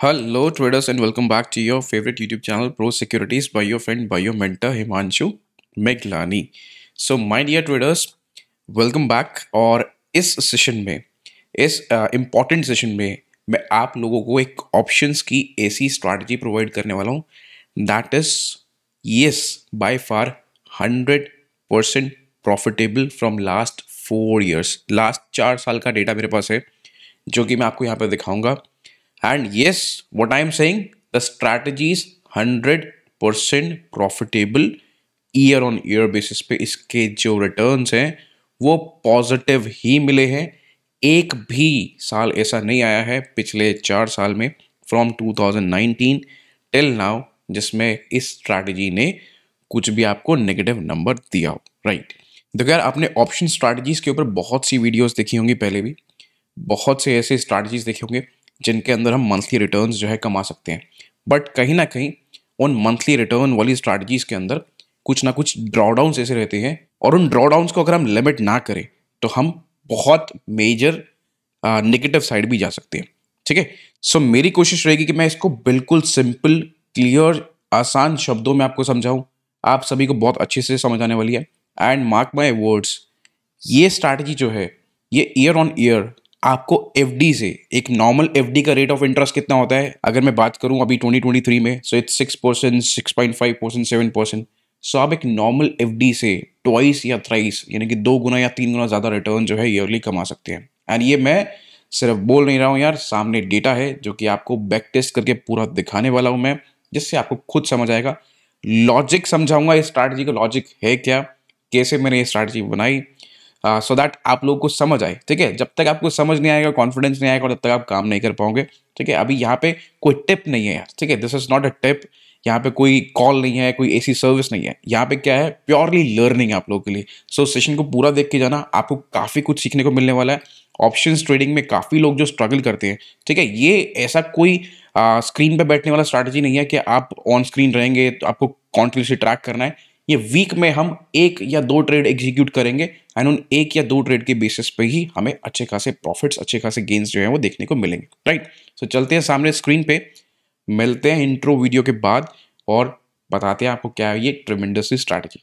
Hello, traders, and welcome back to your favorite YouTube channel, Pro Securities, by your friend, by your mentor, Himanshu Meglani. So, my dear traders, welcome back. और इस session में, इस important session में मैं आप लोगों को एक ऑप्शंस की ऐसी स्ट्रैटेजी प्रोवाइड करने वाला हूँ that is yes by far 100% profitable from last 4 years. Last 4 साल का डेटा मेरे पास है जो कि मैं आपको यहाँ पर दिखाऊंगा. And yes, what I am saying, the strategy is 100% profitable year on year basis पे. इसके जो रिटर्न्स हैं वो पॉजिटिव ही मिले हैं. एक भी साल ऐसा नहीं आया है पिछले 4 साल में फ्रॉम 2019 टिल नाउ जिसमें इस स्ट्रैटेजी ने कुछ भी आपको नेगेटिव नंबर दिया हो. राइट. देखो यार, आपने ऑप्शन स्ट्रैटेजीज के ऊपर बहुत सी वीडियोस देखी होंगी, पहले भी बहुत से ऐसे स्ट्रैटेजीज देखे होंगे जिनके अंदर हम मंथली रिटर्न्स जो है कमा सकते हैं. बट कहीं ना कहीं उन मंथली रिटर्न वाली स्ट्रैटेजीज के अंदर कुछ ना कुछ ड्रॉडाउन्स ऐसे रहते हैं, और उन ड्रॉडाउन्स को अगर हम लिमिट ना करें तो हम बहुत मेजर नेगेटिव साइड भी जा सकते हैं. ठीक है. सो मेरी कोशिश रहेगी कि मैं इसको बिल्कुल सिंपल, क्लियर, आसान शब्दों में आपको समझाऊं. आप सभी को बहुत अच्छे से समझ आने वाली है. एंड मार्क माई वर्ड्स, ये स्ट्रैटेजी जो है ये ईयर ऑन ईयर आपको एफडी से, एक नॉर्मल एफडी का रेट ऑफ इंटरेस्ट कितना होता है अगर मैं बात करूं अभी 2023 में, सो इट्स 6%, 6.5%, 7%. सो आप एक नॉर्मल एफडी से ट्वाइस या थ्राइस यानी कि 2 गुना या 3 गुना ज़्यादा रिटर्न जो है ईयरली कमा सकते हैं. एंड ये मैं सिर्फ बोल नहीं रहा हूँ यार, सामने डेटा है जो कि आपको बैक टेस्ट करके पूरा दिखाने वाला हूँ मैं, जिससे आपको खुद समझ आएगा. लॉजिक समझाऊंगा इस स्ट्रैटेजी का, लॉजिक है क्या, कैसे मैंने ये स्ट्रैटेजी बनाई, सो दैट आप लोगों को समझ आए. ठीक है. जब तक आपको समझ नहीं आएगा, कॉन्फिडेंस नहीं आएगा, तब तक आप काम नहीं कर पाओगे. ठीक है. अभी यहाँ पे कोई टिप नहीं है यार. ठीक है. This is not a tip. यहाँ पे कोई कॉल नहीं है, कोई ऐसी सर्विस नहीं है. यहाँ पे क्या है, प्योरली लर्निंग आप लोगों के लिए. सो सेशन को पूरा देख के जाना, आपको काफ़ी कुछ सीखने को मिलने वाला है. ऑप्शंस ट्रेडिंग में काफ़ी लोग जो स्ट्रगल करते हैं, ठीक है, ये ऐसा कोई स्क्रीन पे बैठने वाला स्ट्रैटेजी नहीं है कि आप ऑन स्क्रीन रहेंगे तो आपको कॉन्टिन्यूसली ट्रैक करना है. ये वीक में हम 1 या 2 ट्रेड एग्जीक्यूट करेंगे एंड उन 1 या 2 ट्रेड के बेसिस पे ही हमें अच्छे खासे प्रॉफिट्स, अच्छे खासे गेन्स जो है वो देखने को मिलेंगे. राइट. सो चलते हैं सामने स्क्रीन पे, मिलते हैं इंट्रो वीडियो के बाद और बताते हैं आपको क्या है ये tremendous strategy.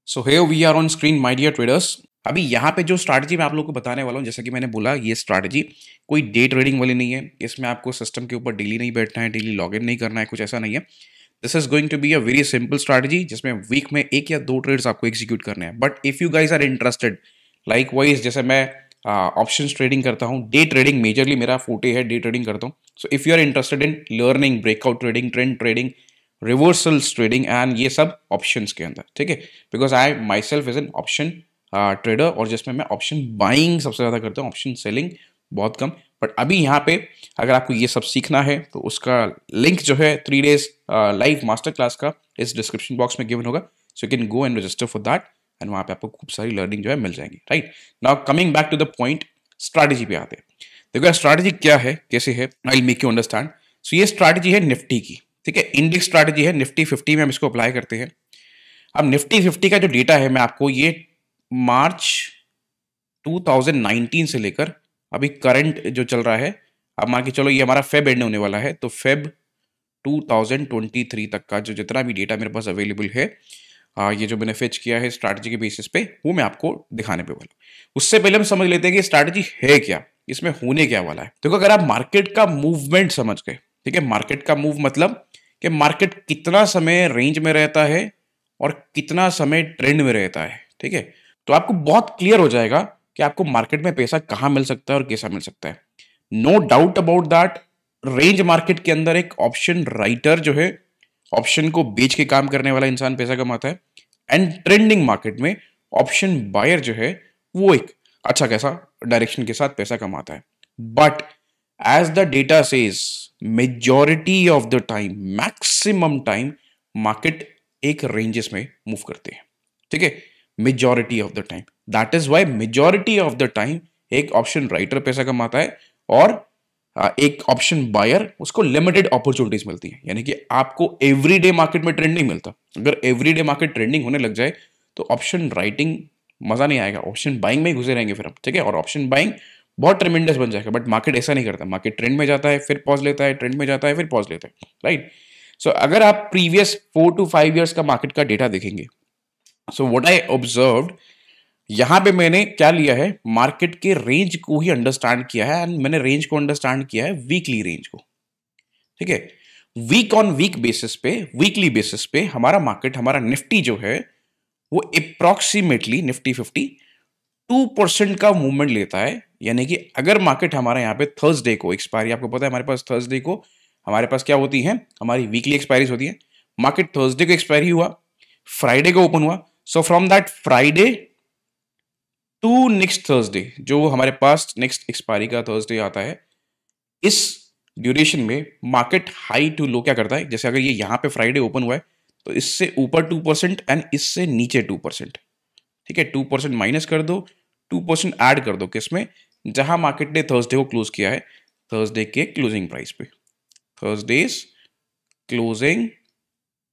So here we are on screen my dear traders. अभी यहाँ पे जो स्ट्रैटेजी मैं आप लोगों को बताने वाला हूँ, जैसा कि मैंने बोला, ये स्ट्रैटेजी कोई डे ट्रेडिंग वाली नहीं है. इसमें आपको सिस्टम के ऊपर डेली नहीं बैठना है, डेली लॉगिन नहीं करना है, कुछ ऐसा नहीं है. This is going to be a very simple strategy जिसमें वीक में 1 या 2 ट्रेड्स आपको एग्जीक्यूट करने हैं. But if you guys are interested, likewise जैसे मैं ऑप्शन ट्रेडिंग करता हूँ, डे ट्रेडिंग मेजरली मेरा फोटे है, डे ट्रेडिंग करता हूँ. So if you are interested in learning breakout trading, trend trading, reversals trading and ये सब ऑप्शंस के अंदर, ठीक है, because I myself is an option trader, और जिसमें मैं ऑप्शन बाइंग सबसे ज़्यादा करता हूँ, ऑप्शन सेलिंग बहुत कम. बट अभी यहाँ पे अगर आपको ये सब सीखना है तो उसका लिंक जो है 3 days लाइव मास्टर क्लास का इस डिस्क्रिप्शन बॉक्स में गिवन होगा. So you can go and register for that and वहाँ पे आपको खूब सारी लर्निंग जो है मिल जाएंगी. Right. Now coming back to the point, strategy पे आते हैं. देखो स्ट्रैटेजी क्या है, कैसे है, I will make you understand. So ये स्ट्रैटेजी है निफ्टी की. ठीक है. इंडेक्स स्ट्रैटेजी है, निफ्टी 50 में हम इसको अप्लाई करते हैं. अब निफ्टी 50 का जो डेटा है मैं आपको ये मार्च 2019 से लेकर अभी करंट जो चल रहा है, अब मान के चलो ये हमारा फेब एंड होने वाला है, तो फेब 2023 तक का जो जितना भी डेटा मेरे पास अवेलेबल है, ये जो मैंने फेच किया है स्ट्रैटेजी के बेसिस पे, वो मैं आपको दिखाने पे वाला. उससे पहले हम समझ लेते हैं कि स्ट्रैटेजी है क्या, इसमें होने क्या वाला है. देखो अगर आप मार्केट का मूवमेंट समझ गए, ठीक है, मार्केट का मूव मतलब कि मार्केट कितना समय रेंज में रहता है और कितना समय ट्रेंड में रहता है, ठीक है, तो आपको बहुत क्लियर हो जाएगा कि आपको मार्केट में पैसा कहाँ मिल सकता है और कैसा मिल सकता है. No doubt about that, range market के अंदर एक ऑप्शन राइटर जो है, ऑप्शन को बेच के काम करने वाला इंसान पैसा कमाता है. एंड ट्रेंडिंग मार्केट में ऑप्शन बायर जो है वो एक अच्छा खासा डायरेक्शन के साथ पैसा कमाता है. But as the data says, majority of the time, maximum time market एक रेंजेस में मूव करते हैं. ठीक है. Majority of the time, that is why majority of the time एक ऑप्शन राइटर पैसा कमाता है और एक ऑप्शन बायर, उसको लिमिटेड अपॉर्चुनिटीज मिलती है, यानी कि आपको एवरीडे मार्केट में ट्रेंड नहीं मिलता। अगर एवरीडे मार्केट ट्रेंडिंग होने लग जाए तो ऑप्शन राइटिंग मजा नहीं आएगा, ऑप्शन बाइंग में ही घुसे रहेंगे फिर हम, ठीक है। और ऑप्शन बाइंग बहुत ट्रेमेंडस बन जाएगा, बट मार्केट ऐसा नहीं करता। मार्केट ट्रेंड में जाता है, फिर पॉज लेता है, ट्रेंड में जाता है, फिर पॉज लेता है, राइट। सो अगर आप प्रीवियस 4 to 5 years का मार्केट का डेटा देखेंगे, सो व्हाट आई ऑब्जर्व्ड, यहां पे मैंने क्या लिया है, मार्केट के रेंज को ही अंडरस्टैंड किया है, एंड मैंने रेंज को अंडरस्टैंड किया है वीकली रेंज को, ठीक है। वीक ऑन वीक बेसिस पे, वीकली बेसिस पे हमारा मार्केट, हमारा निफ्टी जो है वो अप्रोक्सीमेटली निफ्टी 50 2% का मूवमेंट लेता है। यानी कि अगर मार्केट हमारा यहाँ पे थर्सडे को एक्सपायरी, आपको पता है हमारे पास थर्सडे को हमारे पास क्या होती है, हमारी वीकली एक्सपायरीज होती है। मार्केट थर्सडे को एक्सपायरी हुआ, फ्राइडे को ओपन हुआ, so from that Friday to next Thursday, जो हमारे पास नेक्स्ट एक्सपायरी का थर्सडे आता है, इस ड्यूरेशन में मार्केट हाई टू लो क्या करता है, जैसे अगर ये यहां पे फ्राइडे ओपन हुआ है तो इससे ऊपर 2% एंड इससे नीचे 2%, ठीक है। 2% माइनस कर दो, 2% ऐड कर दो, किसमें, जहां मार्केट ने थर्सडे को क्लोज किया है, थर्सडे के क्लोजिंग प्राइस पे, थर्सडेज क्लोजिंग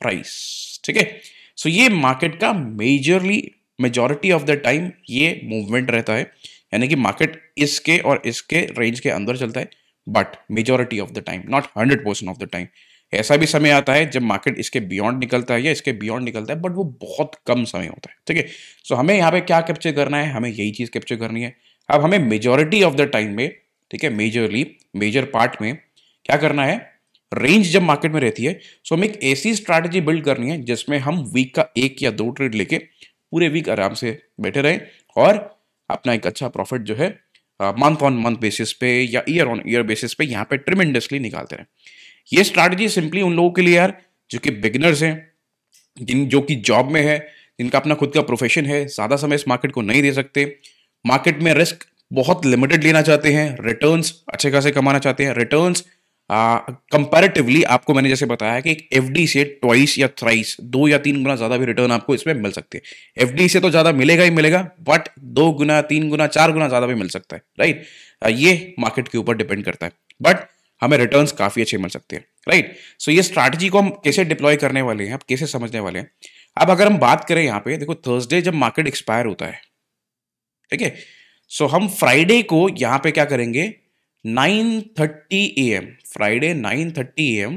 प्राइस, ठीक है। सो ये मार्केट का majorly majority of the time ये मूवमेंट रहता है, यानी कि मार्केट इसके और इसके रेंज के अंदर चलता है, but majority of the time, not 100% of the time. ऐसा भी समय आता है जब मार्केट इसके बियॉन्ड निकलता है या इसके बियॉन्ड निकलता है, बट वो बहुत कम समय होता है, ठीक है। सो हमें यहाँ पे क्या कैप्चर करना है, हमें यही चीज कैप्चर करनी है। अब हमें मेजॉरिटी ऑफ द टाइम में, ठीक है, मेजरली मेजर पार्ट में क्या करना है, रेंज जब मार्केट में रहती है, सो हमें एक ऐसी स्ट्रैटेजी बिल्ड करनी है जिसमें हम वीक का 1 या 2 ट्रेड लेके पूरे वीक आराम से बैठे रहें और अपना एक अच्छा प्रॉफिट जो है मंथ ऑन मंथ बेसिस पे या ईयर ऑन ईयर बेसिस पे यहाँ पे ट्रिमेंडसली निकालते रहें। ये स्ट्रैटेजी सिंपली उन लोगों के लिए यार जो कि बिगिनर्स हैं, जो कि जॉब में है, जिनका अपना खुद का प्रोफेशन है, ज्यादा समय इस मार्केट को नहीं दे सकते, मार्केट में रिस्क बहुत लिमिटेड लेना चाहते हैं, रिटर्न्स अच्छे खासे कमाना चाहते हैं। रिटर्न्स कंपैरेटिवली आपको मैंने जैसे बताया कि एक एफडी से ट्वाइस या थ्राइस, 2 या 3 गुना ज्यादा भी रिटर्न आपको इसमें मिल सकते हैं। एफडी से तो ज्यादा मिलेगा ही मिलेगा, बट 2 गुना 3 गुना 4 गुना ज्यादा भी मिल सकता है, राइट। ये मार्केट के ऊपर डिपेंड करता है, बट हमें रिटर्न्स काफी अच्छे मिल सकते हैं, राइट। सो ये स्ट्रैटेजी को हम कैसे डिप्लॉय करने वाले हैं, अब कैसे समझने वाले हैं। अब अगर हम बात करें यहाँ पे, देखो थर्सडे जब मार्केट एक्सपायर होता है, ठीक है, सो हम फ्राइडे को यहाँ पे क्या करेंगे, 9:30 AM, फ्राइडे 9:30 AM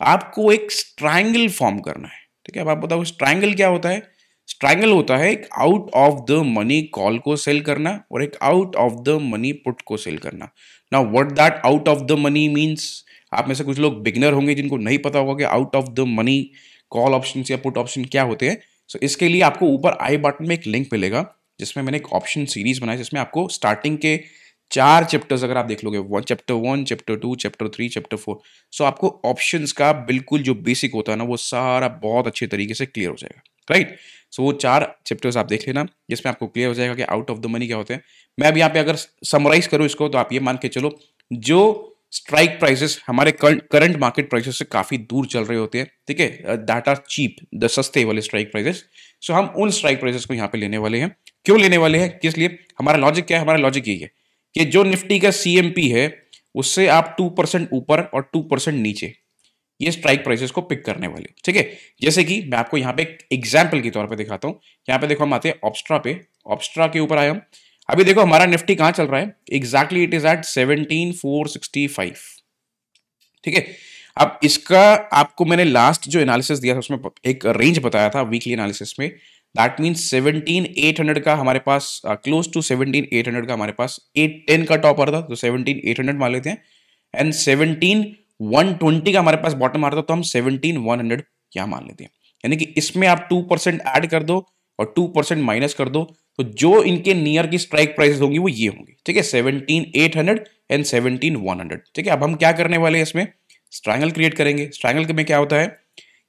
आपको एक स्ट्रैंगल फॉर्म करना है, ठीक है। अब आप बताओ स्ट्रैंगल क्या होता है। स्ट्रैंगल होता है एक out of the money call को सेल करना और एक out of the money put को सेल करना। Now what that out of the money means, आप में से कुछ लोग बिगनर होंगे जिनको नहीं पता होगा कि out of the money call option या पुट ऑप्शन क्या होते हैं। सो इसके लिए आपको ऊपर आई बटन में एक लिंक मिलेगा जिसमें मैंने एक ऑप्शन सीरीज बनाई, जिसमें आपको स्टार्टिंग के 4 चैप्टर्स अगर आप देख लोगे, चैप्टर 1, चैप्टर 2, चैप्टर 3, चैप्टर 4, सो आपको ऑप्शंस का बिल्कुल जो बेसिक होता है ना वो सारा बहुत अच्छे तरीके से क्लियर हो जाएगा, राइट। सो वो 4 चैप्टर्स आप देख लेना जिसमें आपको क्लियर हो जाएगा कि आउट ऑफ द मनी क्या होते हैं। मैं अब यहाँ पे अगर समराइज करूँ इसको तो आप ये मान के चलो, जो स्ट्राइक प्राइसेस हमारे करंट मार्केट प्राइसेस से काफी दूर चल रहे होते हैं, ठीक है, दैट आर चीप, द सस्ते वाले स्ट्राइक प्राइसेस। सो हम उन स्ट्राइक प्राइसेस को यहाँ पे लेने वाले हैं। क्यों लेने वाले हैं, किस लिए, हमारा लॉजिक क्या है, हमारा लॉजिक यही है कि जो निफ्टी का सीएमपी है उससे आप 2% ऊपर और 2% नीचे ये स्ट्राइक प्राइसेस को पिक करने वाले, ठीक है। जैसे कि मैं आपको यहाँ पे एक एग्जाम्पल के तौर पे दिखाता हूँ। यहाँ पे देखो हम आते हैं ऑब्स्ट्रा पे, ऑब्स्ट्रा के ऊपर आए हम। अभी देखो हमारा निफ्टी कहाँ चल रहा है, एग्जैक्टली इट इज एट 17,465, ठीक है। अब इसका आपको मैंने लास्ट जो एनालिसिस दिया था उसमें एक रेंज बताया था वीकली एनालिसिस में, दैट मीन्स 17,800 का हमारे पास, क्लोज टू 17,800 का हमारे पास 810 का टॉप आ रहा था, तो 17,800 मान लेते हैं, एंड 17,120 का हमारे पास बॉटम आ रहा था, तो हम 17,100 यहाँ मान लेते हैं। यानी कि इसमें आप 2% ऐड कर दो और 2% माइनस कर दो, तो जो इनके नियर की स्ट्राइक प्राइसेस होंगी वो ये होंगी, ठीक है, 17,800 एंड 17,100, ठीक है। अब हम क्या करने वाले हैं, इसमें स्ट्रैंगल क्रिएट करेंगे। स्ट्रैंगल में क्या होता है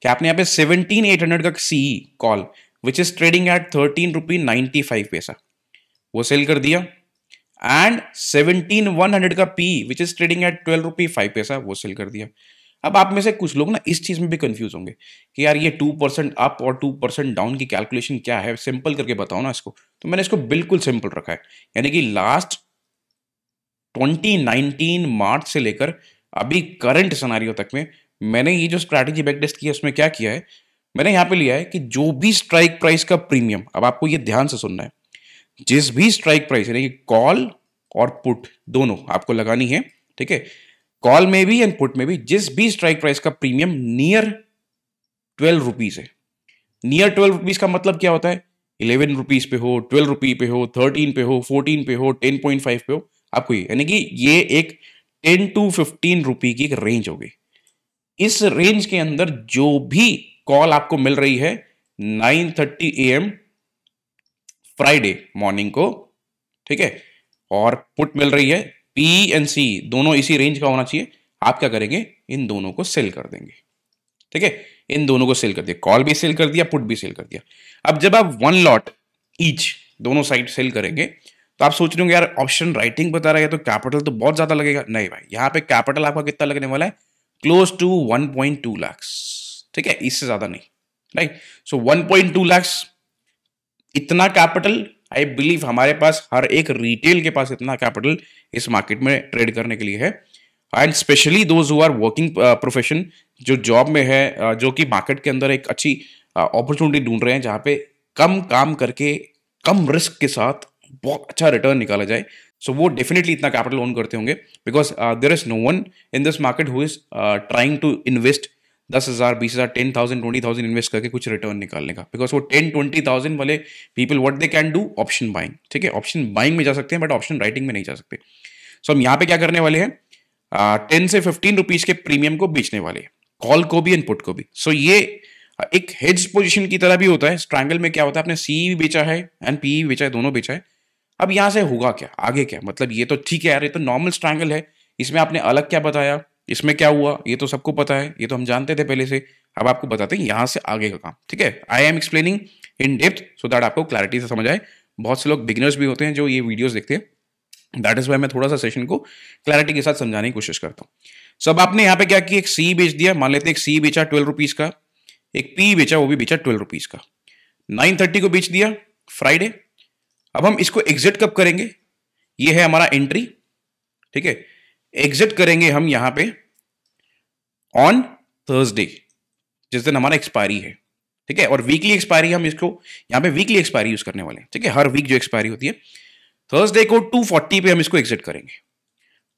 कि आपने यहाँ पे 17,800 का CE call which is trading at 13.95 वो सेल कर दिया, एंड 17,100 का P which is trading at 12.05 वो सेल कर दिया। अब आप में से कुछ लोग ना इस चीज में भी कंफ्यूज होंगे कि यार ये 2% अप और 2% डाउन की कैलकुलेशन क्या है, सिंपल करके बताओ ना इसको। तो मैंने इसको बिल्कुल सिंपल रखा है, यानी कि लास्ट 2019 मार्च से लेकर अभी करंट सिनेरियो तक में मैंने ये जो स्ट्रैटेजी बैक टेस्ट किया उसमें क्या किया है, मैंने यहाँ पे लिया है कि जो भी स्ट्राइक प्राइस का प्रीमियम, अब आपको ये ध्यान से सुनना है, जिस भी स्ट्राइक प्राइस यानी कि कॉल और पुट दोनों आपको लगानी है, ठीक है, कॉल में भी एंड पुट में भी, जिस भी स्ट्राइक प्राइस का प्रीमियम नियर 12 रुपीज है। नियर 12 रुपीज का मतलब क्या होता है, 11 रुपीज पे हो, 12 रुपी पे हो, 13 पे हो, 14 पे हो, 10.5 पे हो, आपको ये यानी कि ये एक 10 to 15 रुपी की एक रेंज होगी। इस रेंज के अंदर जो भी कॉल आपको मिल रही है 9:30 AM फ्राइडे मॉर्निंग को, ठीक है, और पुट मिल रही है पी एंड सी दोनों इसी रेंज का होना चाहिए, आप क्या करेंगे, इन दोनों को सेल कर देंगे, ठीक है, इन दोनों को सेल कर दिया, कॉल भी सेल कर दिया, पुट भी सेल कर दिया। अब जब आप 1 लॉट ईच दोनों साइड सेल करेंगे तो आप सोच रहे होंगे यार ऑप्शन राइटिंग बता रहा है तो कैपिटल तो बहुत ज्यादा लगेगा। नहीं भाई, यहां पे कैपिटल आपका कितना लगने वाला है, क्लोज टू 1.2 lakhs, ठीक है, इससे ज्यादा नहीं, राइट। सो 1.2 lakhs इतना कैपिटल आई बिलीव हमारे पास, हर एक रिटेल के पास इतना कैपिटल इस मार्केट में ट्रेड करने के लिए है। And specially those who are working profession, जो जॉब में है, जो कि मार्केट के अंदर एक अच्छी अपॉर्चुनिटी ढूंढ रहे हैं जहां पे कम काम करके कम रिस्क के साथ बहुत अच्छा रिटर्न निकाला जाए, सो वो डेफिनेटली इतना कैपिटल ओन करते होंगे, because there is no one in this market who is trying to invest 10,000, 20,000, 10,000, 20,000 invest करके कुछ रिटर्न निकालने का, बिकॉज वो 10-20,000 वाले people what they can do, option buying, ठीक है, ऑप्शन बाइंग में जा सकते हैं बट ऑप्शन राइटिंग में नहीं जा सकते। सो हम यहाँ पे क्या करने वाले हैं, 10 से 15 रुपीज के प्रीमियम को बेचने वाले हैं, कॉल को भी एंड पुट को भी। सो ये एक हेज पोजीशन की तरह भी होता है। स्ट्रैंगल में क्या होता है, आपने सी भी बेचा है एंड पी भी बेचा है, दोनों बेचा है। अब यहां से होगा क्या, आगे क्या, मतलब ये तो ठीक है यार, ये तो नॉर्मल स्ट्रैंगल है, इसमें आपने अलग क्या बताया, इसमें क्या हुआ, ये तो सबको पता है, ये तो हम जानते थे पहले से। अब आपको बताते हैं यहां से आगे का काम, ठीक है। I am explaining in depth so that आपको क्लैरिटी से समझ आए। बहुत से लोग बिगिनर्स भी होते हैं जो ये वीडियोस देखते हैं, दैट इज वाई मैं थोड़ा सा सेशन को क्लैरिटी के साथ समझाने की कोशिश करता हूँ। सो अब आपने यहाँ पे क्या किया, एक सी बेच दिया, मान लेते हैं एक सी बेचा 12 रुपीज का, एक पी बेचा, वो भी बेचा 12 रुपीज का, 9:30 को बेच दिया फ्राइडे। अब हम इसको एग्जिट कब करेंगे, ये है हमारा एंट्री, ठीक है, एग्जिट करेंगे हम यहां पे ऑन थर्सडे, जिस दिन हमारा एक्सपायरी है, ठीक है, और वीकली एक्सपायरी हम इसको यहां पे वीकली एक्सपायरी यूज करने वाले हैं, ठीक है, हर वीक जो एक्सपायरी होती है थर्सडे को 2:40 पे हम इसको एग्जिट करेंगे।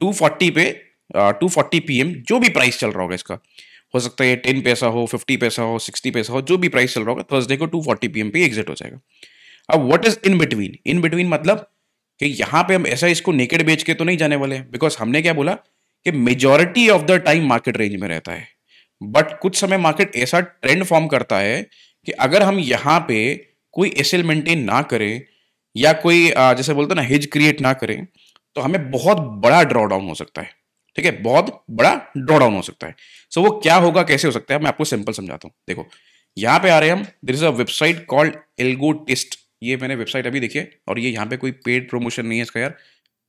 2:40 पे 2:40 PM जो भी प्राइस चल रहा होगा इसका, हो सकता है 10 पैसा हो, 50 पैसा हो, 60 पैसा हो, जो भी प्राइस चल रहा होगा थर्सडे को 2:40 PM पे एग्जिट हो जाएगा। अब what is in between, in between मतलब कि यहां पे हम ऐसा इसको नेकेड बेच के तो नहीं जाने वाले हैं, बिकॉज हमने क्या बोला कि majority of the time market range में रहता है, बट कुछ समय मार्केट ऐसा ट्रेंड फॉर्म करता है कि अगर हम यहां पे कोई एसएल मेंटेन ना करें या कोई जैसे बोलते हैं ना हिज क्रिएट ना करें, तो हमें बहुत बड़ा ड्रॉ डाउन हो सकता है, ठीक है, बहुत बड़ा ड्रॉ डाउन हो सकता है। सो वो क्या होगा, कैसे हो सकता है, मैं आपको सिंपल समझाता हूं। देखो यहां पे आ रहे हैं हम, there is a website called algo test, ये मैंने वेबसाइट अभी देखी है, और ये यहाँ पे कोई पेड प्रमोशन नहीं है इसका यार।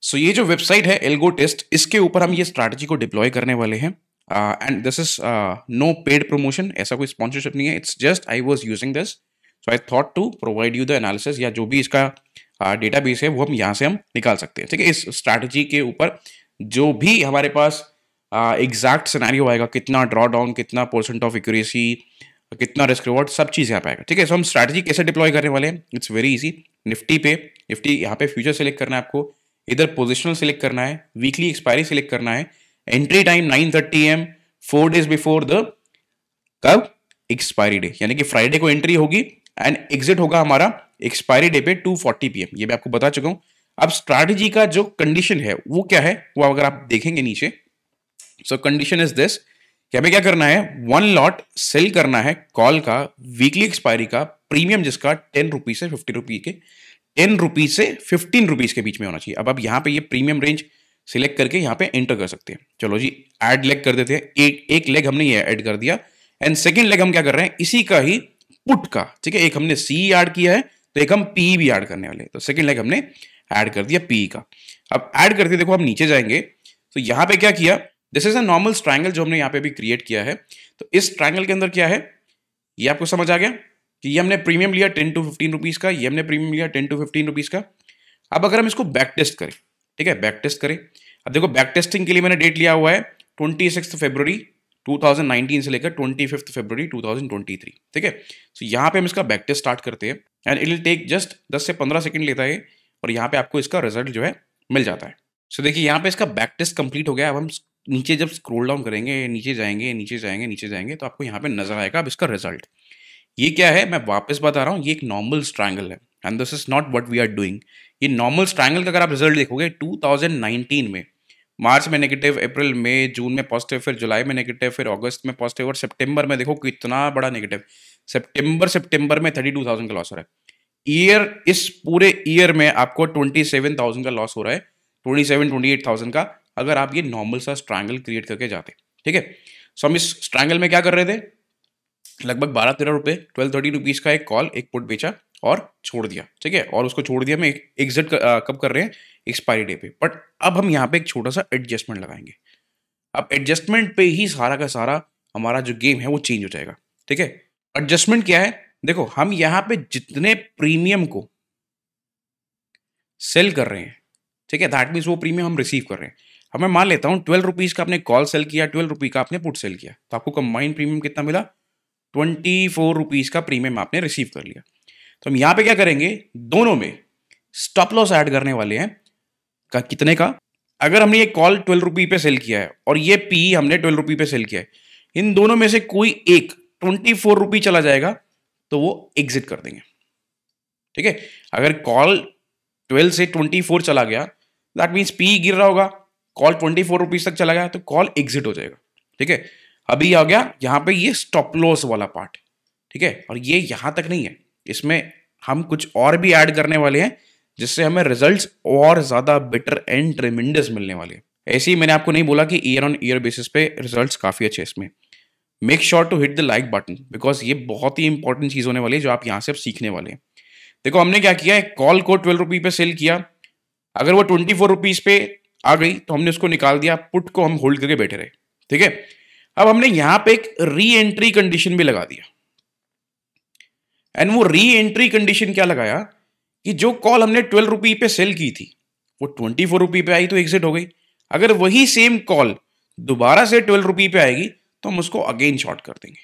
सो ये जो वेबसाइट है एल्गो टेस्ट, इसके ऊपर हम ये स्ट्रैटेजी को डिप्लॉय करने वाले हैं, and this is no paid promotion, ऐसा कोई स्पॉन्सरशिप नहीं है, it's just I was using this, so I thought to provide you the analysis, या जो भी इसका डेटाबेस है वो हम यहाँ से हम निकाल सकते हैं, ठीक है। इस स्ट्रैटेजी के ऊपर जो भी हमारे पास एग्जैक्ट सिनेरियो आएगा, कितना ड्रॉ डाउन, कितना परसेंट ऑफ एक्यूरेसी, कितना रिस्क रिवॉर्ड, सब चीज़ यहाँ पे आएगा, ठीक है। सो हम स्ट्रैटेजी कैसे डिप्लॉय करने वाले हैं, इट्स वेरी इजी। निफ्टी यहाँ पे फ्यूचर सेलेक्ट करना है आपको, इधर पोजिशनल सेलेक्ट करना है, वीकली एक्सपायरी सेलेक्ट करना है, entry time 9:30 AM 4 days before the कब एक्सपायरी डे, यानी कि फ्राइडे को एंट्री होगी एंड एग्जिट होगा हमारा एक्सपायरी डे पे 2:40 PM, ये मैं आपको बता चुका हूं। अब स्ट्रैटेजी का जो कंडीशन है वो क्या है, वो अगर आप देखेंगे नीचे, सो कंडीशन इज दिस कि हमें क्या करना है, 1 लॉट सेल करना है कॉल का वीकली एक्सपायरी का, प्रीमियम जिसका 10 रुपीज से 50 रुपीज के, 10 रुपीज से 15 रुपीज के बीच में होना चाहिए। अब यहाँ पे ये प्रीमियम रेंज सिलेक्ट करके यहाँ पे एंटर कर सकते हैं। चलो जी ऐड लेग कर देते हैं, एक लेग हमने ये ऐड कर दिया, एंड सेकेंड लेग हम क्या कर रहे हैं, इसी का ही पुट का, ठीक है, एक हमने सी ऐड किया है तो एक हम पी भी ऐड करने वाले हैं, तो सेकेंड लेग हमने ऐड कर दिया पी का। अब ऐड करते देखो हम नीचे जाएंगे तो यहाँ पे क्या किया, this is a normal triangle जो हमने यहाँ पे भी क्रिएट किया है। तो इस ट्रायंगल के अंदर क्या है, ये आपको समझ आ गया कि ये हमने प्रीमियम लिया 10 to 15 रुपीज का, ये हमने प्रीमियम लिया 10 to 15 रुपीज का। अब अगर हम इसको बैक टेस्ट करें, ठीक है, बैक टेस्ट करें, अब देखो बैक टेस्टिंग के लिए मैंने डेट लिया हुआ है 26 फरवरी 2019 से लेकर 25 फरवरी 2023, ठीक है। तो यहाँ पे हम इसका बैक टेस्ट स्टार्ट करते हैं and it will take just 10 से 15 सेकंड लेता है और यहाँ पे आपको इसका रिजल्ट जो है मिल जाता है। सो देखिए यहाँ पे इसका बैक टेस्ट कंप्लीट हो गया। अब हम नीचे जब स्क्रॉल डाउन करेंगे, नीचे जाएंगे नीचे जाएंगे नीचे जाएंगे, तो आपको यहाँ पे नजर आएगा अब इसका रिजल्ट। ये क्या है मैं वापस बता रहा हूँ, ये एक नॉर्मल स्ट्रैंगल है and this is not what we are doing. ये नॉर्मल स्ट्रैंगल का अगर आप रिजल्ट देखोगे 2019 में मार्च में नेगेटिव, अप्रैल में, जून में पॉजिटिव, फिर जुलाई में नेगेटिव, फिर अगस्त में पॉजिटिव और सितंबर में देखो कितना बड़ा नेगेटिव। सितंबर में 32,000 का लॉस हो रहा है। इस पूरे ईयर में आपको 27,000 का लॉस हो रहा है, 28,000 का, अगर आप ये नॉर्मल सा स्ट्रैंगल क्रिएट करके जाते, ठीक है। सो हम इस स्ट्रैंगल में क्या कर रहे थे, लगभग 12-13 रुपए, 12-13 रुपीज का एक कॉल, एक पुट बेचा और छोड़ दिया, ठीक है। और उसको छोड़ दिया, मैं एग्जिट कब कर रहे हैं, एक्सपायरी डे पे। बट अब हम यहाँ पे एक छोटा सा एडजस्टमेंट लगाएंगे। अब एडजस्टमेंट पे ही सारा का सारा हमारा जो गेम है वो चेंज हो जाएगा, ठीक है। एडजस्टमेंट क्या है, देखो हम यहाँ पे जितने प्रीमियम को सेल कर रहे हैं, ठीक है, दैट मीन्स वो प्रीमियम हम रिसीव कर रहे हैं। अब मैं मान लेता हूँ 12 रुपीज का आपने कॉल सेल किया, 12 रुपी का आपने पुट सेल किया, तो आपको कंबाइंड प्रीमियम कितना मिला, 24 रुपीज का प्रीमियम आपने रिसीव कर लिया। तो हम यहां पे क्या करेंगे, दोनों में स्टॉप लॉस ऐड करने वाले हैं। कितने का, अगर हमने ये कॉल 12 रुपी पे सेल किया है और ये पी हमने 12 रुपी पे सेल किया है, इन दोनों में से कोई एक 24 रुपी चला जाएगा तो वो एग्जिट कर देंगे, ठीक है। अगर कॉल 12 से 24 चला गया, दैट मीन्स पी गिर रहा होगा, कॉल 24 रुपीज तक चला गया तो कॉल एग्जिट हो जाएगा, ठीक है। अभी आ गया यहाँ पे ये स्टॉप लॉस वाला पार्ट, ठीक है। और ये यहां तक नहीं है, इसमें हम कुछ और भी ऐड करने वाले हैं जिससे हमें रिजल्ट्स और ज्यादा बेटर एंड ट्रेमेंडस मिलने वाले हैं। ऐसे ही मैंने आपको नहीं बोला कि ईयर ऑन ईयर बेसिस पे रिजल्ट्स काफी अच्छे इसमें। Make sure to hit the like button because ये बहुत ही इंपॉर्टेंट चीज होने वाली है जो आप यहां से अब सीखने वाले हैं। देखो हमने क्या किया है, कॉल को 12 रुपी पे सेल किया, अगर वो 24 रुपीज पे आ गई तो हमने उसको निकाल दिया, पुट को हम होल्ड करके बैठे रहे, ठीक है। अब हमने यहां पे एक री एंट्री कंडीशन भी लगा दिया एंड वो री एंट्री कंडीशन क्या लगाया कि जो कॉल हमने 12 रुपी पे सेल की थी वो 24 रुपी पे आई तो एग्जिट हो गई। अगर वही सेम कॉल दोबारा से 12 रुपी पे आएगी तो हम उसको अगेन शॉर्ट कर देंगे,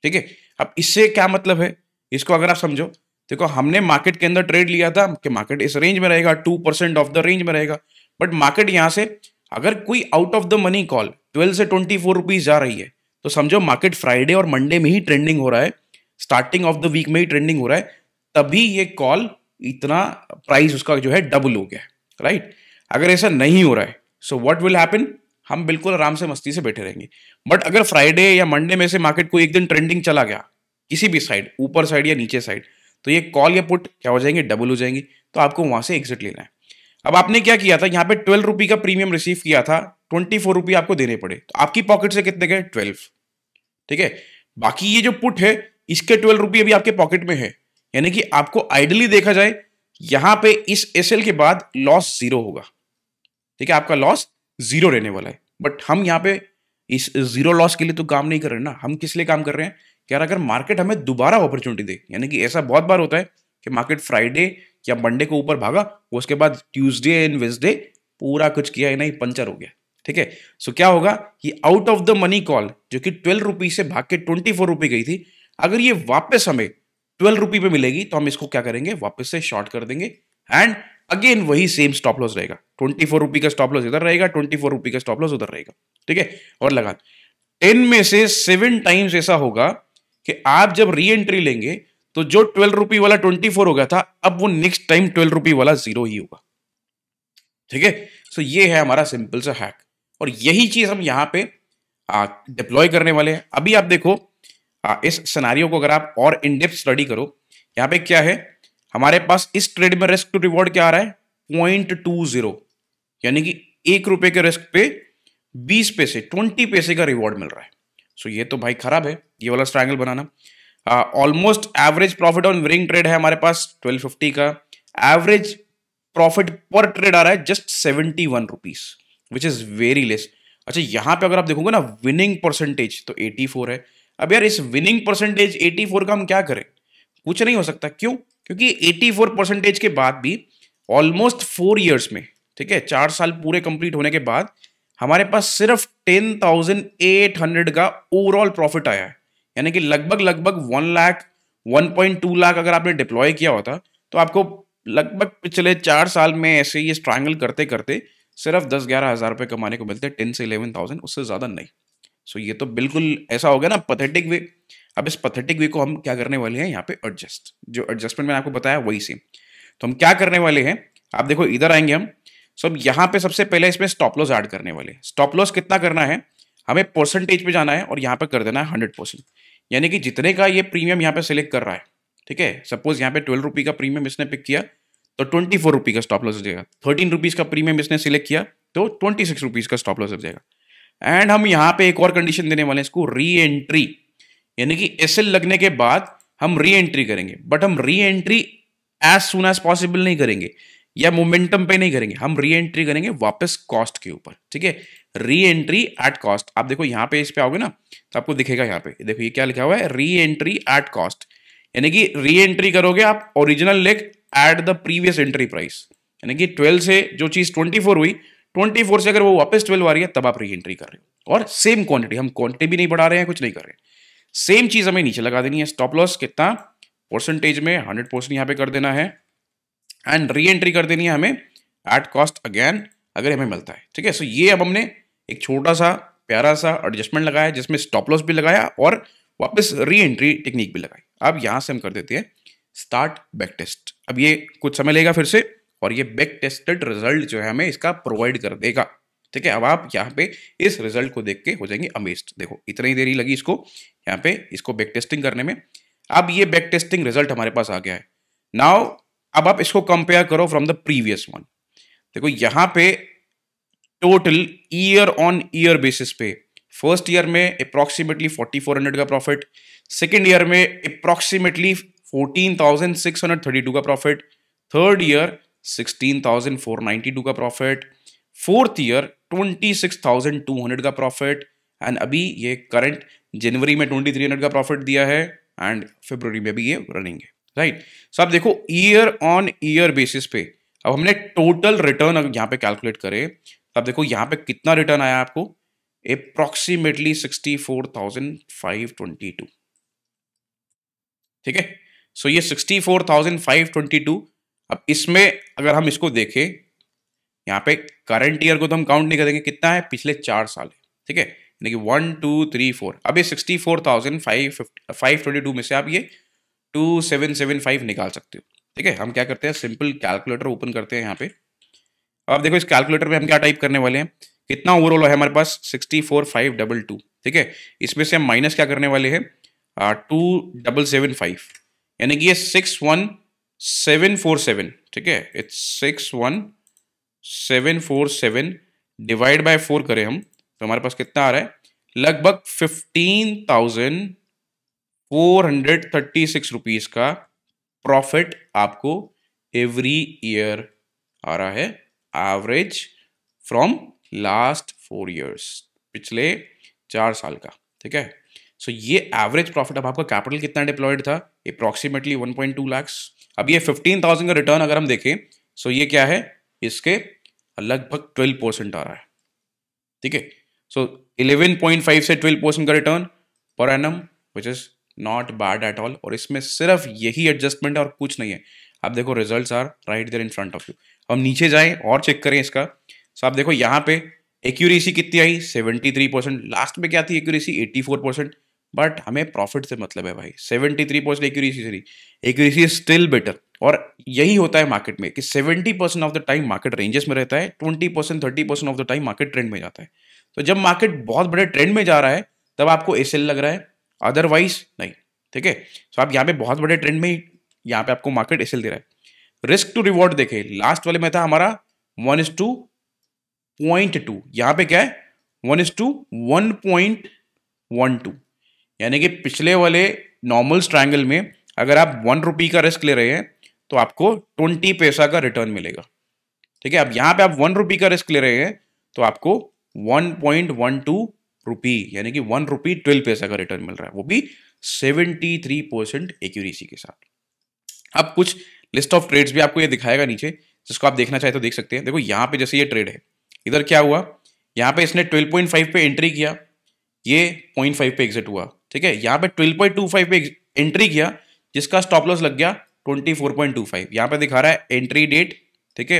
ठीक है। अब इससे क्या मतलब है, इसको अगर आप समझो, देखो हमने मार्केट के अंदर ट्रेड लिया था कि मार्केट इस रेंज में रहेगा, 2% ऑफ द रेंज में रहेगा, बट मार्केट यहां से अगर कोई out of the money call 12 से 24 रुपीज जा रही है तो समझो मार्केट फ्राइडे और मंडे में ही ट्रेंडिंग हो रहा है, स्टार्टिंग ऑफ द वीक में ही ट्रेंडिंग हो रहा है, तभी ये कॉल इतना प्राइस उसका जो है डबल हो गया, राइट। अगर ऐसा नहीं हो रहा है सो व्हाट विल हैपन, हम बिल्कुल आराम से मस्ती से बैठे रहेंगे। बट अगर फ्राइडे या मंडे में से मार्केट को एक दिन ट्रेंडिंग चला गया किसी भी साइड, ऊपर साइड या नीचे साइड, तो ये कॉल या पुट क्या हो जाएंगे, डबल हो जाएंगे, तो आपको वहां से एग्जिट लेना है। अब आपने क्या किया था, यहाँ पे 12 रुपी का प्रीमियम रिसीव किया था, 24 रुपी आपको देने पड़े, तो आपकी पॉकेट से कितने गए, 12, ठीक है। बाकी ये जो पुट है इसके 12 रुपी अभी आपके पॉकेट में है, यानी कि आपको आइडियली देखा जाए यहां पे इस एसएल के बाद लॉस जीरो होगा, ठीक है, आपका लॉस जीरो रहने वाला है। बट हम यहाँ पे इस जीरो लॉस के लिए तो काम नहीं कर रहे ना, हम किस लिए काम कर रहे हैं कि यार अगर मार्केट हमें दोबारा अपॉर्चुनिटी दे, यानी कि ऐसा बहुत बार होता है कि मार्केट फ्राइडे या मंडे को ऊपर भागा, उसके बाद ट्यूसडे एंड वेडनेसडे पूरा कुछ किया ही नहीं, पंचर हो गया, ठीक है। सो क्या होगा कि out of the money call जो कि 12 रुपी से भाग के 24 रुपी गई थी, अगर ये वापस हमें 12 रुपी पे मिलेगी तो हम इसको क्या करेंगे, वापस से शॉर्ट कर देंगे एंड अगेन वही सेम स्टॉप लॉस रहेगा, 24 रुपी का स्टॉप लॉस इधर रहेगा, 24 रुपी का स्टॉप लॉस उधर रहेगा, ठीक है। और लगा 10 में से 7 टाइम्स ऐसा होगा कि आप जब री एंट्री लेंगे तो जो 12 रुपी वाला 24 हो गया था, अब वो नेक्स्ट टाइम 12 रुपी वाला जीरो ही होगा, ठीक है। सो ये है हमारा सिंपल सा हैक और यही चीज हम यहां पे डिप्लॉय करने वाले हैं। अभी आप देखो इस सिनेरियो को अगर आप और इन डेप्थ स्टडी करो, यहां पे क्या है हमारे पास इस ट्रेड में रिस्क टू रिवॉर्ड क्या आ रहा है, 0.20, यानी कि 1 रुपए के रिस्क पे 20 पैसे 20 पैसे का रिवॉर्ड मिल रहा है। सो ये तो भाई खराब है ये वाला triangle banana. Almost average profit on winning trade है हमारे पास 1250 का, एवरेज प्रॉफिट पर ट्रेड आ रहा है just 71 rupees which is very less. अच्छा यहां पे अगर आप देखोगे ना विनिंग परसेंटेज तो 84 है। अब यार इस विनिंग परसेंटेज 84 का हम क्या करें, कुछ नहीं हो सकता, क्यों, क्योंकि 84 परसेंटेज के बाद भी ऑलमोस्ट 4 इयर्स में ठीक है, 4 साल पूरे कंप्लीट होने के बाद हमारे पास सिर्फ 10,800 का ओवरऑल प्रॉफिट आया है। यानी कि लगभग लगभग 1 लाख 1.2 लाख अगर आपने डिप्लॉय किया होता तो आपको लगभग पिछले 4 साल में ऐसे ये स्ट्रैंगल करते करते सिर्फ 10-11 हज़ार रुपये कमाने को मिलते हैं, 10 से 11,000, उससे ज़्यादा नहीं। सो ये तो बिल्कुल ऐसा हो गया ना पथेटिक वे। अब इस पथेटिक वे को हम क्या करने वाले हैं यहाँ पे एडजस्ट, जो एडजस्टमेंट मैंने आपको बताया वही सेम। तो हम क्या करने वाले हैं, आप देखो इधर आएंगे हम। सो अब यहाँ पे सबसे पहले इसमें स्टॉप लॉस ऐड करने वाले हैं। स्टॉप लॉस कितना करना है, हमें परसेंटेज पे जाना है और यहाँ पे कर देना है 100%। यानी कि जितने का ये प्रीमियम यहाँ पे सिलेक्ट कर रहा है, ठीक है, सपोज यहाँ पे 12 रुपी का प्रीमियम इसने पिक किया तो 24 रुपी का स्टॉप लॉस हो जाएगा। 13 रुपीज का प्रीमियम इसने सिलेक्ट किया तो 26 रुपीज का स्टॉप लॉस हो जाएगा। एंड हम यहाँ पे एक और कंडीशन देने वाले हैं इसको, री एंट्री। यानी कि एसएल लगने के बाद हम री एंट्री करेंगे, बट हम reentry as soon as possible नहीं करेंगे या मोमेंटम पे नहीं करेंगे, हम री एंट्री करेंगे वापस कॉस्ट के ऊपर। ठीक है, री एंट्री एट कॉस्ट। आप देखो यहाँ पे इस पे आओगे ना तो आपको दिखेगा यहाँ पे, देखो ये क्या लिखा हुआ है, री एंट्री एट कॉस्ट। यानी कि री एंट्री करोगे आप original leg at the previous entry price. यानी कि 12 से जो चीज 24 हुई, 24 से अगर वो वापस 12 आ रही है तब आप री एंट्री कर रहे हो। और सेम क्वांटिटी, हम क्वांटिटी भी नहीं बढ़ा रहे हैं, कुछ नहीं कर रहे हैं, सेम चीज हमें नीचे लगा देनी है। स्टॉप लॉस कितना परसेंटेज में 100% यहाँ पे कर देना है एंड री एंट्री कर देनी है हमें एट कॉस्ट अगेन अगर हमें मिलता है। ठीक है, सो ये अब हमने एक छोटा सा प्यारा सा एडजस्टमेंट लगाया जिसमें स्टॉप लॉस भी लगाया और वापस री एंट्री टेक्निक भी लगाई। अब यहां से हम कर देते हैं स्टार्ट बैक टेस्ट। अब ये कुछ समय लेगा फिर से और ये बैक टेस्टेड रिजल्ट जो है हमें इसका प्रोवाइड कर देगा। ठीक है, अब आप यहाँ पे इस रिजल्ट को देख के हो जाएंगे अमेज्ड। देखो इतनी देरी लगी इसको यहाँ पे इसको बैक टेस्टिंग करने में। अब ये बैक टेस्टिंग रिजल्ट हमारे पास आ गया है। नाउ अब आप इसको कंपेयर करो फ्रॉम द प्रीवियस वन। देखो यहाँ पे total year on year basis पे फर्स्ट ईयर में अप्रोक्सीमेटली 4400 का प्रॉफिट, सेकेंड ईयर में अप्रोक्सीमेटली 14,632 का प्रॉफिट, थर्ड ईयर 16,492 का प्रॉफिट, फोर्थ ईयर 26,200 का प्रॉफिट एंड अभी ये करंट जनवरी में 2,300 का प्रॉफिट दिया है एंड फरवरी में भी ये रनिंग है। राइट, सो आप देखो ईयर ऑन ईयर बेसिस पे अब हमने टोटल रिटर्न अगर यहाँ पे कैलकुलेट करें तब देखो यहाँ पे कितना रिटर्न आया आपको, अप्रोक्सीमेटली 64,522। ठीक है, सो ये 64,522। अब इसमें अगर हम इसको देखें यहाँ पे करंट ईयर को तो हम काउंट नहीं करेंगे, कितना है पिछले 4 साल है। ठीक है, यानी कि 1 2 3 4। अब ये 64,522 में से आप ये 2775 निकाल सकते हो। ठीक है, हम क्या करते हैं सिंपल कैलकुलेटर ओपन करते हैं यहाँ पे। अब देखो इस कैलकुलेटर में हम क्या टाइप करने वाले हैं, कितना ओवरऑल है हमारे पास 64,522। ठीक है, इसमें से हम माइनस क्या करने वाले हैं 2,775, यानी कि ये 61,747। ठीक है, इट्स 61,747 डिवाइड बाय 4 करें हम तो हमारे पास कितना आ रहा है, लगभग 15,436 रुपीज का प्रॉफिट आपको एवरी ईयर आ रहा है, एवरेज फ्रॉम लास्ट 4 ईयर्स, पिछले 4 साल का। ठीक है, सो ये एवरेज प्रॉफिट। अब आपका कैपिटल कितना डिप्लॉयड था, अप्रोक्सीमेटली 1.2 लाख। अब ये 15,000 का रिटर्न अगर हम देखें सो ये क्या है, इसके लगभग 12% आ रहा है। ठीक है, सो 11.5 से 12% का return per annum which is not bad at all. और इसमें सिर्फ यही एडजस्टमेंट है और कुछ नहीं है। आप देखो results are right there in front of you. हम नीचे जाएं और चेक करें इसका। सो आप देखो यहाँ पे एक्यूरेसी कितनी आई 73%, लास्ट में क्या थी एक्यूरेसी 84%, बट हमें प्रॉफिट से मतलब है भाई। 73% एक्यूरेसी से नहीं, एक्यूरेसी इज स्टिल बेटर। और यही होता है मार्केट में कि 70% of the time market ranges में रहता है, 20% 30% of the time market trend में जाता है। तो जब मार्केट बहुत बड़े ट्रेंड में जा रहा है तब आपको एसएल लग रहा है, अदरवाइज नहीं। ठीक है, तो आप यहाँ पे बहुत बड़े ट्रेंड में यहाँ पे आपको मार्केट एसएल दे रहा है। रिस्क टू रिवॉर्ड देखे, लास्ट वाले में था हमारा 1:0.2, यहाँ पे क्या है 1:1.12। यानी कि पिछले वाले नॉर्मल स्ट्रैंगल में अगर आप 1 रुपी का रिस्क ले रहे हैं तो आपको 20 पैसा का रिटर्न मिलेगा। ठीक है, अब यहां पे आप 1 रुपी का रिस्क ले रहे हैं तो आपको 1.12 रुपी यानी कि 1 रुपी 12 पैसा का रिटर्न मिल रहा है, वो भी 73% एक्यूरेसी के साथ। अब कुछ लिस्ट ऑफ ट्रेड्स भी आपको ये दिखाएगा नीचे। जिसको आप देखना चाहे तो देख सकते हैं। देखो यहाँ पे जैसे ये ट्रेड है, इधर क्या हुआ, यहाँ पे इसने 12.5 पे एंट्री किया, ये 0.5 पे एग्जिट हुआ, ठीक है। यहाँ पे 12.25 पे एंट्री किया, जिसका स्टॉप लॉस लग गया 24.25। यहाँ पे दिखा रहा है एंट्री डेट, ठीक है,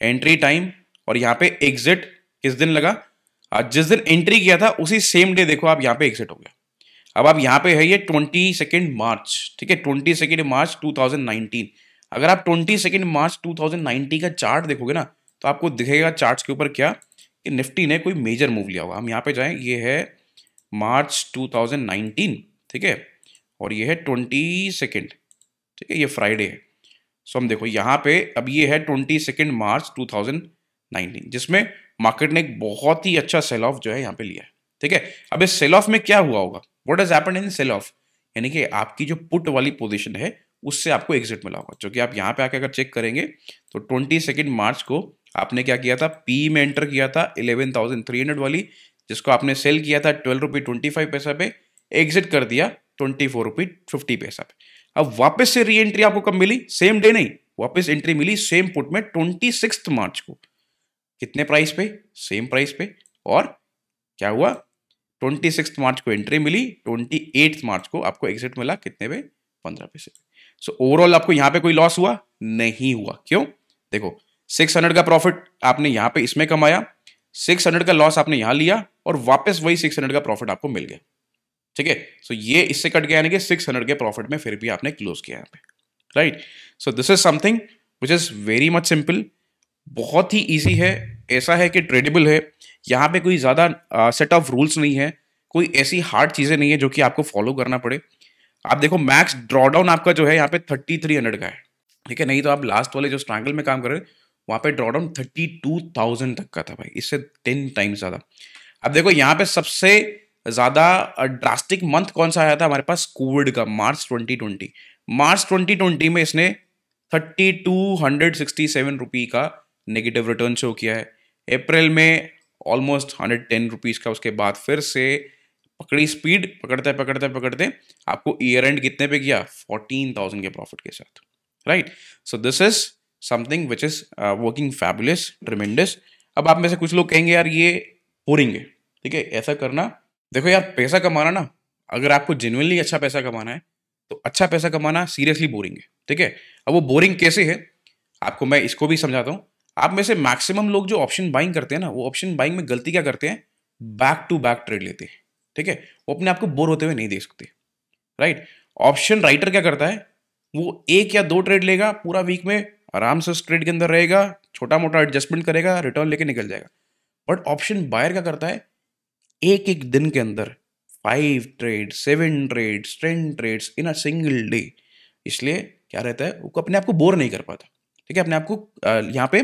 एंट्री टाइम, और यहाँ पे एग्जिट किस दिन लगा, जिस दिन एंट्री किया था उसी सेम डे देखो आप यहाँ पे एग्जिट हो गया। अब आप यहाँ पे है ये 22 मार्च, ठीक है, 22 मार्च 2019। अगर आप 22 मार्च 2019 का चार्ट देखोगे ना, तो आपको दिखेगा चार्ट्स के ऊपर क्या, कि निफ्टी ने कोई मेजर मूव लिया होगा। हम यहाँ पे जाएं, ये है मार्च 2019, ठीक है, और ये है 22, ठीक है, ये फ्राइडे है। सो हम देखो यहाँ पे, अब ये है 22 मार्च 2019, जिसमें मार्केट ने एक बहुत ही अच्छा सेल ऑफ जो है यहाँ पे लिया है, ठीक है। अब इस सेल ऑफ में क्या हुआ होगा, what has happened in sell off, यानी कि आपकी जो पुट वाली पोजीशन है उससे आपको एग्जिट मिला होगा, जो कि आप यहाँ पे आके अगर चेक करेंगे तो 22 मार्च को आपने क्या किया था, पी में एंटर किया था 11,300 वाली, जिसको आपने सेल किया था 12 रुपये 25 पैसा पे, एग्जिट कर दिया 24 रुपये 50 पैसा पे। अब वापस से री एंट्री आपको कब मिली, सेम डे नहीं, वापस एंट्री मिली सेम पुट में 26 मार्च को, कितने प्राइस पे, सेम प्राइस पे, और क्या हुआ, 26 मार्च को एंट्री मिली, 28 मार्च को आपको एग्जिट मिला कितने पे, 15 पैसे पे। सो ओवरऑल आपको यहां पे कोई लॉस हुआ नहीं हुआ, क्यों, देखो 600 का प्रॉफिट आपने यहां पे इसमें कमाया, 600 का लॉस आपने यहां लिया, और वापस वही 600 का प्रॉफिट आपको मिल गया, ठीक है। सो ये इससे कट गया, यानी कि 600 के प्रॉफिट में फिर भी आपने क्लोज किया यहाँ पे, right. So this is something which is very much simple, बहुत ही इजी है, ऐसा है कि ट्रेडेबल है, यहाँ पे कोई ज़्यादा सेट ऑफ रूल्स नहीं है, कोई ऐसी हार्ड चीज़ें नहीं है जो कि आपको फॉलो करना पड़े। आप देखो मैक्स ड्रॉडाउन आपका जो है यहाँ पे 3300 का है, ठीक है, नहीं तो आप लास्ट वाले जो स्ट्रैंगल में काम कर रहे हैं वहाँ पे ड्रॉडाउन 32,000 तक का था भाई, इससे 10 टाइम्स ज़्यादा। अब देखो यहाँ पे सबसे ज़्यादा ड्रास्टिक मंथ कौन सा आया था हमारे पास, कोविड का, मार्च 2020। मार्च 2020 में इसने 3267 रुपये का नेगेटिव रिटर्न शो किया है। अप्रैल में ऑलमोस्ट 110 रुपीज़ का, उसके बाद फिर से पकड़ी स्पीड, पकड़ते पकड़ते पकड़ते आपको ईयर एंड कितने पे किया, 14,000 के प्रॉफिट के साथ, right. So this is something which is working fabulous, tremendous. अब आप में से कुछ लोग कहेंगे यार ये बोरिंग है, ठीक है, ऐसा करना, देखो यार पैसा कमाना ना, अगर आपको जेन्युइनली अच्छा पैसा कमाना है तो अच्छा पैसा कमाना सीरियसली बोरिंग है, ठीक है। अब वो बोरिंग कैसे है आपको मैं इसको भी समझाता हूँ। आप में से मैक्सिमम लोग जो ऑप्शन बाइंग करते हैं ना, वो ऑप्शन बाइंग में गलती क्या करते हैं, बैक टू बैक ट्रेड लेते हैं, ठीक है, वो अपने आप को बोर होते हुए नहीं देख सकते, राइट। ऑप्शन राइटर क्या करता है, वो एक या दो ट्रेड लेगा पूरा वीक में, आराम से उस ट्रेड के अंदर रहेगा, छोटा मोटा एडजस्टमेंट करेगा, रिटर्न लेके निकल जाएगा। बट ऑप्शन बायर क्या करता है, एक एक दिन के अंदर 5 trade, 7 trades, 10 trades in a single day. इसलिए क्या रहता है, वो अपने आप को बोर नहीं कर पाता, ठीक है, अपने आप को यहाँ पे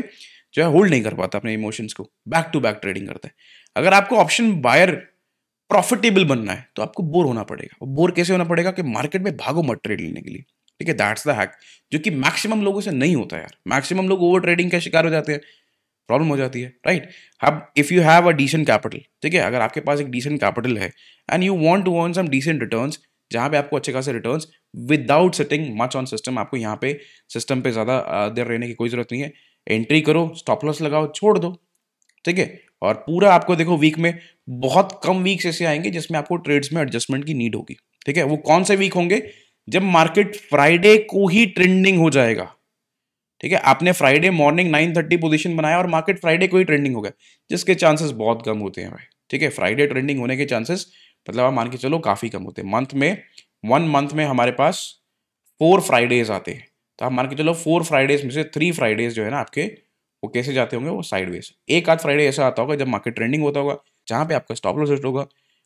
जो है होल्ड नहीं कर पाता अपने इमोशंस को, बैक टू बैक ट्रेडिंग करता है। अगर आपको ऑप्शन बायर प्रॉफिटेबल बनना है तो आपको बोर होना पड़ेगा। बोर कैसे होना पड़ेगा, कि मार्केट में भागो मत ट्रेड लेने के लिए, ठीक है, दैट्स द हैक, जो कि मैक्सिमम लोगों से नहीं होता यार। मैक्सिमम लोग ओवर ट्रेडिंग का शिकार हो जाते हैं, प्रॉब्लम हो जाती है, राइट। अब if you have a decent capital, ठीक है, अगर आपके पास एक डिसेंट कैपिटल है and you want to earn some decent returns, जहां पे आपको अच्छे खासे returns without sitting much on system, आपको यहाँ पे सिस्टम पे ज्यादा देर रहने की कोई जरूरत नहीं है, एंट्री करो, स्टॉप लॉस लगाओ, छोड़ दो, ठीक है। और पूरा आपको देखो वीक में बहुत कम वीक्स ऐसे आएंगे जिसमें आपको ट्रेड्स में एडजस्टमेंट की नीड होगी, ठीक है। वो कौन से वीक होंगे, जब मार्केट फ्राइडे को ही ट्रेंडिंग हो जाएगा, ठीक है। आपने फ्राइडे मॉर्निंग 9:30 पोजीशन बनाया और मार्केट फ्राइडे को ही ट्रेंडिंग हो गया, जिसके चांसेस बहुत कम होते हैं भाई, ठीक है। फ्राइडे ट्रेंडिंग होने के चांसेस मतलब आप मान के चलो काफी कम होते हैं। मंथ में 1 मंथ में हमारे पास 4 फ्राइडेज आते हैं, तो आप मान के चलो 4 फ्राइडेज में से 3 फ्राइडेज जो है ना आपके, वो कैसे जाते होंगे, वो साइडवेज। एक आध फ्राइडे ऐसा आता होगा जब मार्केट ट्रेंडिंग होता होगा, जहां पे आपका स्टॉप लॉस हिट होगा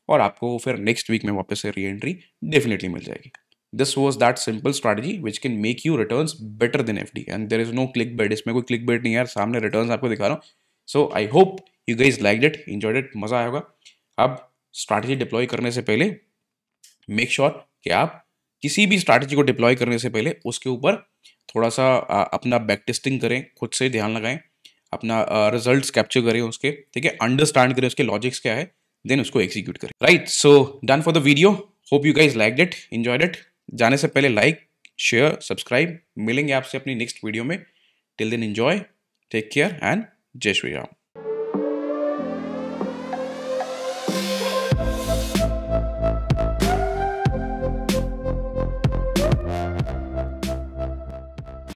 और आपको फिर नेक्स्ट वीक में वापस से री एंट्री डेफिनेटली मिल जाएगी। This was that simple strategy which can make you returns better than FD, and there is no clickbait, इसमें कोई clickbait नहीं है यार, सामने returns आपको दिखा रहा हूँ। So I hope you guys liked it, enjoyed it, मजा आया होगा। अब strategy deploy करने से पहले make sure कि आप किसी भी strategy को deploy करने से पहले उसके ऊपर थोड़ा सा अपना बैक टेस्टिंग करें, खुद से ध्यान लगाएं, अपना रिजल्ट्स कैप्चर करें उसके, ठीक है, अंडरस्टैंड करें उसके लॉजिक्स क्या है, देन उसको एग्जीक्यूट करें, right. So done for the video, hope you guys liked it, enjoyed it. जाने से पहले लाइक, शेयर, सब्सक्राइब। मिलेंगे आपसे अपनी नेक्स्ट वीडियो में, till then enjoy, take care and जय श्री राम।